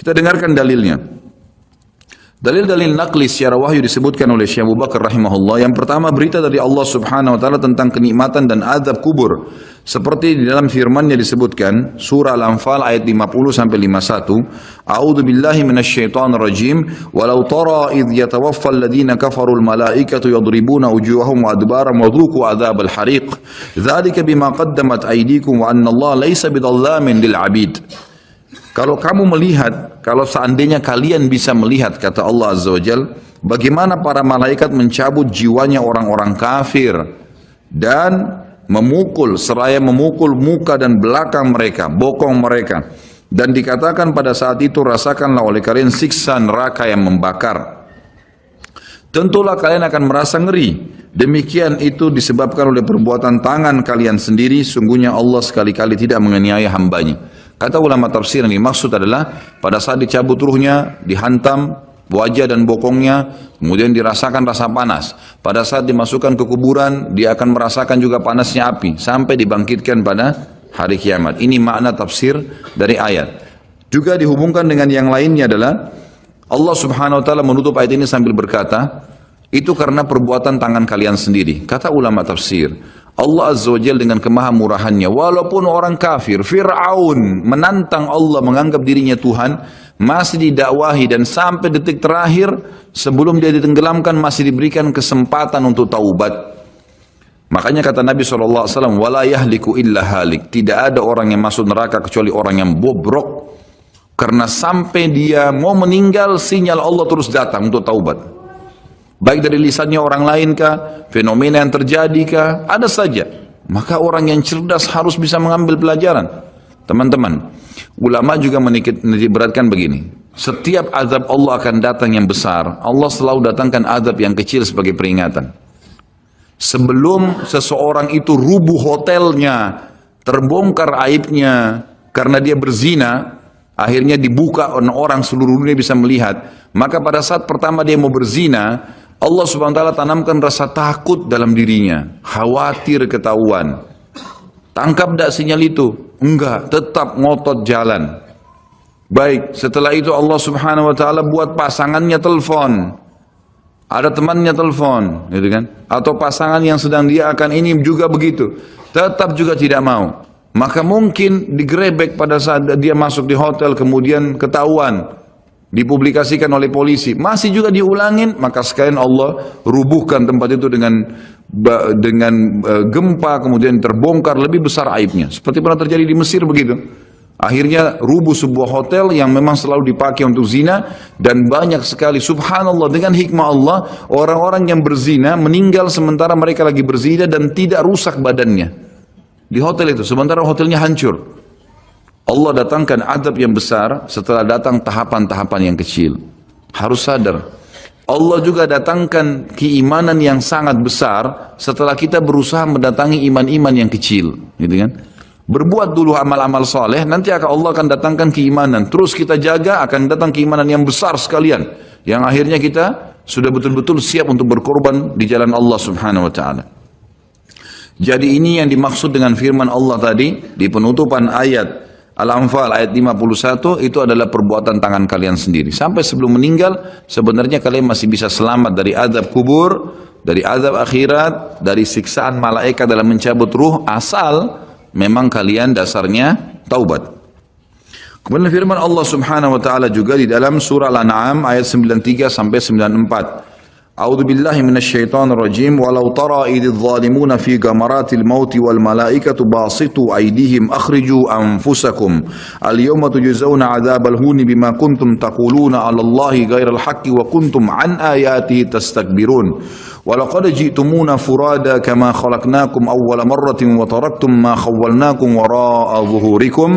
Kita dengarkan dalilnya. Dalil-dalil naqli secara wahyu disebutkan oleh Syekh Abu Bakar rahimahullah. Yang pertama, berita dari Allah subhanahu wa ta'ala tentang kenikmatan dan azab kubur. Seperti di dalam firman-Nya disebutkan, surah Al-Anfal ayat 50-51, A'udzu billahi minasyaitonir rajim, walau tara idh yatawaffa alladhina kafarul malaikatu yadribuna wujuhahum wa adbarahum wa dhuqu adzabal hariq. Dzalika bima qaddamat aydikum wa anna Allah laysa bidhallamin lil 'abid. Kalau kamu melihat, kalau seandainya kalian bisa melihat, kata Allah Azza wa Jal, bagaimana para malaikat mencabut jiwanya orang-orang kafir dan memukul, seraya memukul muka dan belakang mereka, bokong mereka. Dan dikatakan pada saat itu, rasakanlah oleh kalian siksa neraka yang membakar. Tentulah kalian akan merasa ngeri. Demikian itu disebabkan oleh perbuatan tangan kalian sendiri. Sungguhnya Allah sekali-kali tidak menganiaya hambanya. Kata ulama tafsir yang dimaksud adalah pada saat dicabut ruhnya, dihantam wajah dan bokongnya, kemudian dirasakan rasa panas. Pada saat dimasukkan ke kuburan, dia akan merasakan juga panasnya api sampai dibangkitkan pada hari kiamat. Ini makna tafsir dari ayat. Juga dihubungkan dengan yang lainnya adalah Allah subhanahu wa ta'ala menutup ayat ini sambil berkata, itu karena perbuatan tangan kalian sendiri. Kata ulama tafsir, Allah Azza wa Jalla dengan kemahamurahannya, walaupun orang kafir, Fir'aun menantang Allah menganggap dirinya Tuhan, masih didakwahi dan sampai detik terakhir sebelum dia ditenggelamkan masih diberikan kesempatan untuk taubat. Makanya kata Nabi SAW, wala yahliku illa halik, tidak ada orang yang masuk neraka kecuali orang yang bobrok, karena sampai dia mau meninggal sinyal Allah terus datang untuk taubat. Baik dari lisannya orang lain kah, fenomena yang terjadi kah, ada saja. Maka orang yang cerdas harus bisa mengambil pelajaran. Teman-teman, ulama juga menitikberatkan begini. Setiap azab Allah akan datang yang besar, Allah selalu datangkan azab yang kecil sebagai peringatan. Sebelum seseorang itu rubuh hotelnya, terbongkar aibnya karena dia berzina, akhirnya dibuka orang seluruh dunia bisa melihat. Maka pada saat pertama dia mau berzina, Allah subhanahu wa ta'ala tanamkan rasa takut dalam dirinya, khawatir ketahuan. Tangkap tak sinyal itu? Enggak, tetap ngotot jalan. Baik, setelah itu Allah subhanahu wa ta'ala buat pasangannya telepon. Ada temannya telepon, gitu kan? Atau pasangan yang sedang dia akan ini juga begitu. Tetap juga tidak mau. Maka mungkin digerebek pada saat dia masuk di hotel, kemudian ketahuan, dipublikasikan oleh polisi, masih juga diulangin, maka sekalian Allah rubuhkan tempat itu dengan gempa, kemudian terbongkar lebih besar aibnya. Seperti pernah terjadi di Mesir begitu. Akhirnya rubuh sebuah hotel yang memang selalu dipakai untuk zina, dan banyak sekali, subhanallah, dengan hikmah Allah, orang-orang yang berzina meninggal sementara mereka lagi berzina dan tidak rusak badannya di hotel itu, sementara hotelnya hancur. Allah datangkan azab yang besar setelah datang tahapan-tahapan yang kecil. Harus sadar, Allah juga datangkan keimanan yang sangat besar setelah kita berusaha mendatangi iman-iman yang kecil, gitu kan? Berbuat dulu amal-amal soleh, nanti Allah akan datangkan keimanan. Terus kita jaga, akan datang keimanan yang besar sekalian, yang akhirnya kita sudah betul-betul siap untuk berkorban di jalan Allah subhanahu wa ta'ala. Jadi ini yang dimaksud dengan firman Allah tadi di penutupan ayat Al-Anfal ayat 51, itu adalah perbuatan tangan kalian sendiri. Sampai sebelum meninggal, sebenarnya kalian masih bisa selamat dari azab kubur, dari azab akhirat, dari siksaan malaikat dalam mencabut ruh, asal memang kalian dasarnya taubat. Kemudian firman Allah subhanahu wa ta'ala juga di dalam surah Al-An'am ayat 93 sampai 94. A'udzu billahi minasyaitonir rajim, walau tara idz zalimuna fi gamaratil mauti wal malaikatu basitu aydihim akhriju anfusakum al yawma tujzauna adzabal huni bima kuntum taquluna 'ala Allahi ghairal haqqi wa kuntum an ayatihi tastakbirun. ولقد جئتمونا فرادا كما خلقناكم أول مرة وتركتم ما خولناكم وراء ظهوركم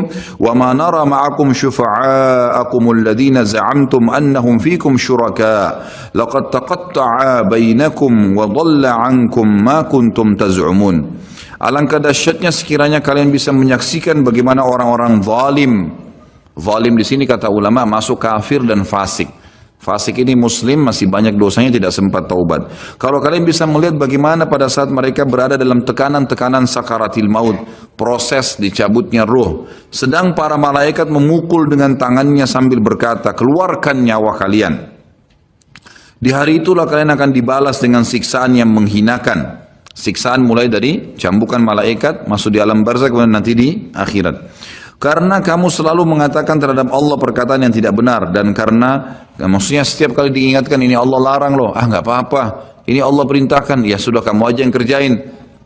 وما نرى معكم شفعاءكم الذين زعمتم أنهم فيكم شركاء لقد تقطع بينكم وضل عنكم ما كنتم تزعمون. Alangkah dahsyatnya sekiranya kalian bisa menyaksikan bagaimana orang-orang zalim. Zalim di sini kata ulama masuk kafir dan fasik. Fasik ini muslim, masih banyak dosanya, tidak sempat taubat. Kalau kalian bisa melihat bagaimana pada saat mereka berada dalam tekanan-tekanan sakaratil maut, proses dicabutnya ruh, sedang para malaikat memukul dengan tangannya sambil berkata, keluarkan nyawa kalian. Di hari itulah kalian akan dibalas dengan siksaan yang menghinakan. Siksaan mulai dari cambukan malaikat, masuk di alam barzakh, kemudian nanti di akhirat. Karena kamu selalu mengatakan terhadap Allah perkataan yang tidak benar, dan karena maksudnya setiap kali diingatkan ini Allah larang loh, nggak apa-apa, ini Allah perintahkan, ya sudah kamu aja yang kerjain.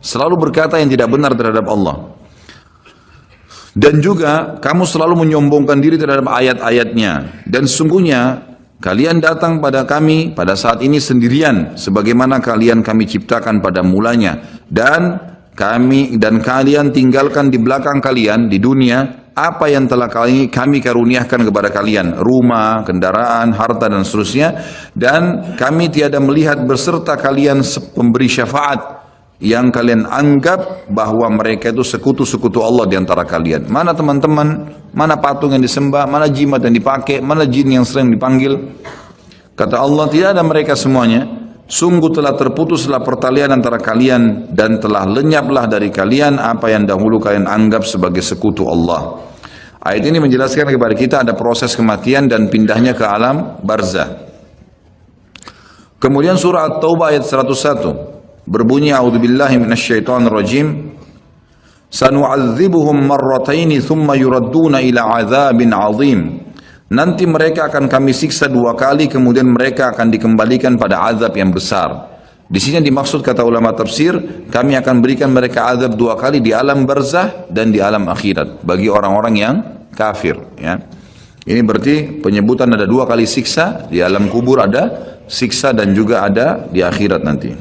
Selalu berkata yang tidak benar terhadap Allah. Dan juga kamu selalu menyombongkan diri terhadap ayat-ayatnya. Dan sesungguhnya kalian datang pada kami pada saat ini sendirian, sebagaimana kalian kami ciptakan pada mulanya, dan kalian tinggalkan di belakang kalian di dunia apa yang telah kami karuniakan kepada kalian, rumah, kendaraan, harta dan seterusnya, dan kami tiada melihat beserta kalian pemberi syafaat yang kalian anggap bahwa mereka itu sekutu-sekutu Allah di antara kalian. Mana teman-teman, mana patung yang disembah, mana jimat yang dipakai, mana jin yang sering dipanggil. Kata Allah, tidak ada mereka semuanya. Sungguh telah terputuslah pertalian antara kalian dan telah lenyaplah dari kalian apa yang dahulu kalian anggap sebagai sekutu Allah. Ayat ini menjelaskan kepada kita ada proses kematian dan pindahnya ke alam barzah. Kemudian surah At-Taubah ayat 101 berbunyi, a'udzubillahi minasyaitonirrajim, sanu'adzibuhum marrataini thumma yuradduna ila 'adzabin 'adzim. Nanti mereka akan kami siksa 2 kali, kemudian mereka akan dikembalikan pada azab yang besar. Di sini dimaksud kata ulama tafsir, kami akan berikan mereka azab 2 kali di alam barzah dan di alam akhirat bagi orang-orang yang kafir. Ya. Ini berarti penyebutan ada 2 kali siksa, di alam kubur ada siksa dan juga ada di akhirat nanti.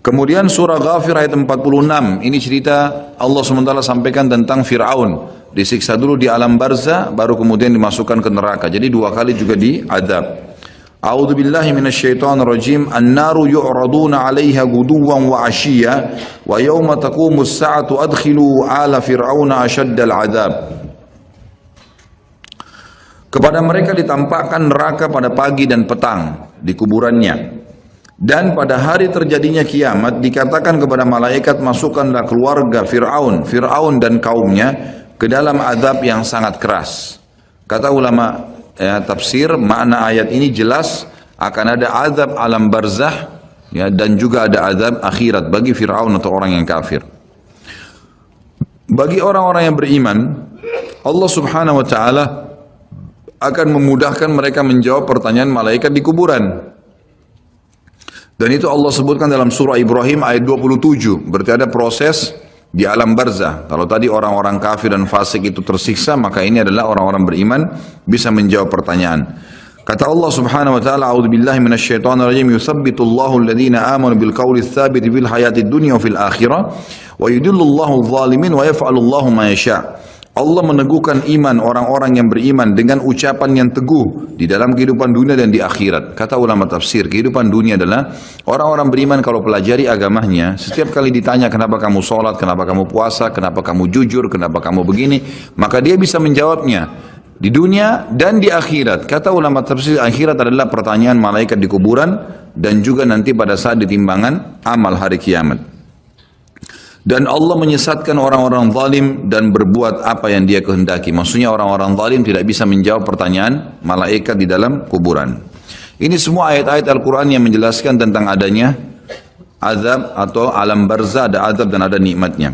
Kemudian surah Ghafir ayat 46, ini cerita Allah SWT sampaikan tentang Fir'aun. Disiksa dulu di alam barzah, baru kemudian dimasukkan ke neraka. Jadi 2 kali juga diadab. A'udzu billahi minasyaitonir rajim. An-naru yu'raduna 'alaiha guduwan wa 'ashiyya wa yawma taqumus sa'atu adkhilu ala fir'auna ashaddal 'adzab. Kepada mereka ditampakkan neraka pada pagi dan petang di kuburannya. Dan pada hari terjadinya kiamat dikatakan kepada malaikat, masukkanlah keluarga Fir'aun dan kaumnya ke dalam azab yang sangat keras. Kata ulama tafsir, makna ayat ini jelas akan ada azab alam barzah, ya, dan juga ada azab akhirat bagi Fir'aun atau orang yang kafir. Bagi orang-orang yang beriman, Allah Subhanahu wa taala akan memudahkan mereka menjawab pertanyaan malaikat di kuburan. Dan itu Allah sebutkan dalam surah Ibrahim ayat 27. Berarti ada proses di alam barzah. Kalau tadi orang-orang kafir dan fasik itu tersiksa, maka ini adalah orang-orang beriman bisa menjawab pertanyaan. Kata Allah Subhanahu wa taala, a'udzubillahi minasyaitonir rajim, yutsabbitullahu alladhina amanu bil qawli tsabit fil hayatid dunya wa fil akhirah wa yudhillullahu adh-dhalimin wa yaf'alullahu ma yasha'. Allah meneguhkan iman orang-orang yang beriman dengan ucapan yang teguh di dalam kehidupan dunia dan di akhirat. Kata ulama tafsir, kehidupan dunia adalah orang-orang beriman kalau pelajari agamanya, setiap kali ditanya kenapa kamu sholat, kenapa kamu puasa, kenapa kamu jujur, kenapa kamu begini, maka dia bisa menjawabnya di dunia dan di akhirat. Kata ulama tafsir, akhirat adalah pertanyaan malaikat di kuburan dan juga nanti pada saat ditimbangan amal hari kiamat. Dan Allah menyesatkan orang-orang zalim dan berbuat apa yang dia kehendaki. Maksudnya orang-orang zalim tidak bisa menjawab pertanyaan malaikat di dalam kuburan. Ini semua ayat-ayat Al-Quran yang menjelaskan tentang adanya azab atau alam barzah, ada azab dan ada nikmatnya.